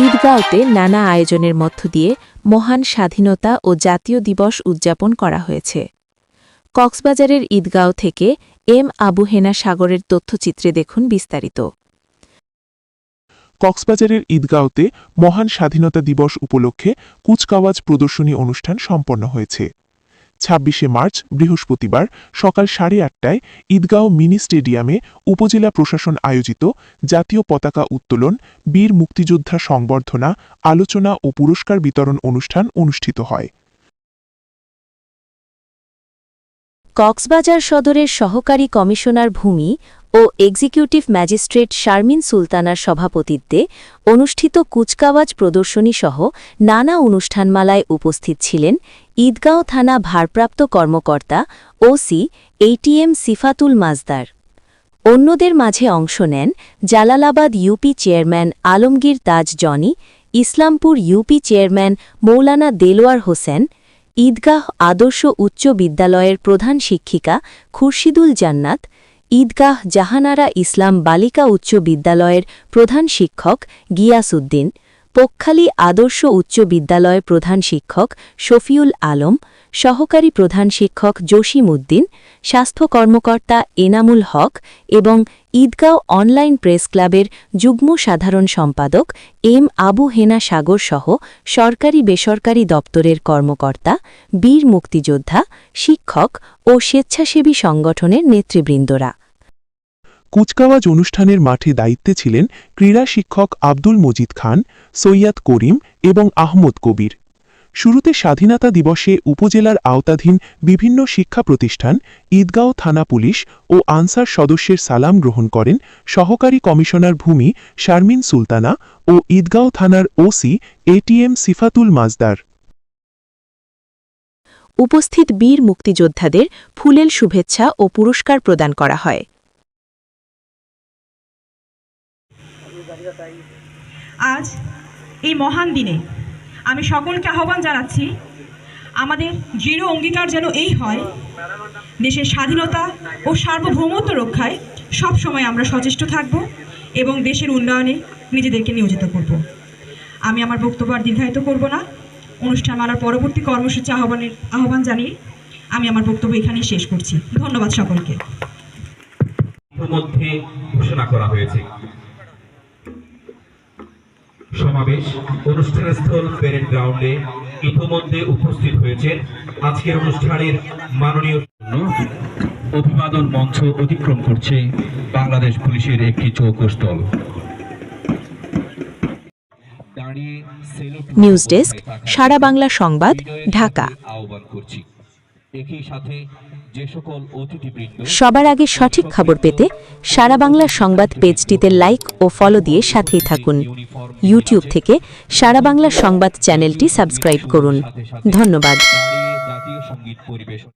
ঈদগাঁওতে নানা আয়োজনের মধ্য দিয়ে মহান স্বাধীনতা ও জাতীয় দিবস উদযাপন করা হয়েছে। কক্সবাজারের ঈদগাঁও থেকে এম আবু হেনা সাগরের তথ্যচিত্রে দেখুন বিস্তারিত। কক্সবাজারের ঈদগাঁওতে মহান স্বাধীনতা দিবস উপলক্ষে কুচকাওয়াজ প্রদর্শনী অনুষ্ঠান সম্পন্ন হয়েছে। ২৬শে মার্চ বৃহস্পতিবার সকাল ৮:৩০টায় ঈদগাঁও মিনি স্টেডিয়ামে উপজেলা প্রশাসন আয়োজিত জাতীয় পতাকা উত্তোলন, বীর মুক্তিযোদ্ধা সংবর্ধনা, আলোচনা ও পুরস্কার বিতরণ অনুষ্ঠান অনুষ্ঠিত হয়। কক্সবাজার সদরের সহকারী কমিশনার ভূমি ও এক্সিকিউটিভ ম্যাজিস্ট্রেট শারমিন সুলতানার সভাপতিত্বে অনুষ্ঠিত কুচকাওয়াজ প্রদর্শনীসহ নানা অনুষ্ঠানমালায় উপস্থিত ছিলেন ঈদগাঁও থানা ভারপ্রাপ্ত কর্মকর্তা ওসি এটিএম সিফাতুল মাজদার। অন্যদের মাঝে অংশ নেন জালালাবাদ ইউপি চেয়ারম্যান আলমগীর তাজ জনি, ইসলামপুর ইউপি চেয়ারম্যান মৌলানা দেলোয়ার হোসেন, ঈদগাহ আদর্শ উচ্চ বিদ্যালয়ের প্রধান শিক্ষিকা খুরশিদুল জান্নাত, ঈদগাহ জাহানারা ইসলাম বালিকা উচ্চ বিদ্যালয়ের প্রধান শিক্ষক গিয়াস উদ্দিন, পক্ষালী আদর্শ উচ্চ বিদ্যালয়ের প্রধান শিক্ষক শফিউল আলম, সহকারী প্রধান শিক্ষক জসিম উদ্দিন, স্বাস্থ্য কর্মকর্তা এনামুল হক এবং ঈদগাঁও অনলাইন প্রেস ক্লাবের যুগ্ম সাধারণ সম্পাদক এম আবু হেনা সাগর সহ সরকারি বেসরকারি দপ্তরের কর্মকর্তা, বীর মুক্তিযোদ্ধা, শিক্ষক ও স্বেচ্ছাসেবী সংগঠনের নেতৃবৃন্দরা। কুচকাওয়াজ অনুষ্ঠানের মাঠে দায়িত্বে ছিলেন ক্রীড়া শিক্ষক আব্দুল মজিদ খান, সৈয়দ করিম এবং আহমদ কবির। শুরুতে স্বাধীনতা দিবসে উপজেলার আওতাধীন বিভিন্ন শিক্ষা প্রতিষ্ঠান, ঈদগাঁও থানা পুলিশ ও আনসার সদস্যের সালাম গ্রহণ করেন সহকারী কমিশনার ভূমি শারমিন সুলতানা ও ঈদগাঁও থানার ওসি এটিএম সিফাতুল মাজদার। উপস্থিত বীর মুক্তিযোদ্ধাদের ফুলেল শুভেচ্ছা ও পুরস্কার প্রদান করা হয়। আজ এই মহান দিনে আমি সকলকে আহ্বান জানাচ্ছি, আমাদের দৃঢ় অঙ্গীকার যেন এই হয়, দেশের স্বাধীনতা ও সার্বভৌমত্ব রক্ষায় সব সময় আমরা সচেষ্ট থাকব এবং দেশের উন্নয়নে নিজেদেরকে নিয়োজিত করব। আমি আমার বক্তব্য আর দীর্ঘায়িত করব না। অনুষ্ঠানমালার পরবর্তী কর্মসূচি আহ্বান জানিয়ে আমি আমার বক্তব্য এখানেই শেষ করছি। ধন্যবাদ সকলকে। মধ্যে ঘোষণা করা হয়েছে সমাবেশ অনুষ্ঠানস্থল প্যারেড গ্রাউন্ডে ইতিমধ্যে উপস্থিত হয়েছেন আজকের অনুষ্ঠানের মাননীয় অভিবাদন মঞ্চ অতিক্রম করছে বাংলাদেশ পুলিশের একটি চৌকস-দল। নিউজ ডেস্ক, সারা বাংলা সংবাদ, ঢাকা। আহ্বান করছি একই সাথে যে সকল অতিথিবৃন্দ সবার আগে সঠিক খবর পেতে সারা বাংলা সংবাদ পেজটিতে লাইক ও ফলো দিয়ে সাথেই থাকুন। ইউটিউব থেকে সারা বাংলা সংবাদ চ্যানেলটি সাবস্ক্রাইব করুন। ধন্যবাদ। জাতীয় সঙ্গীত পরিবেশন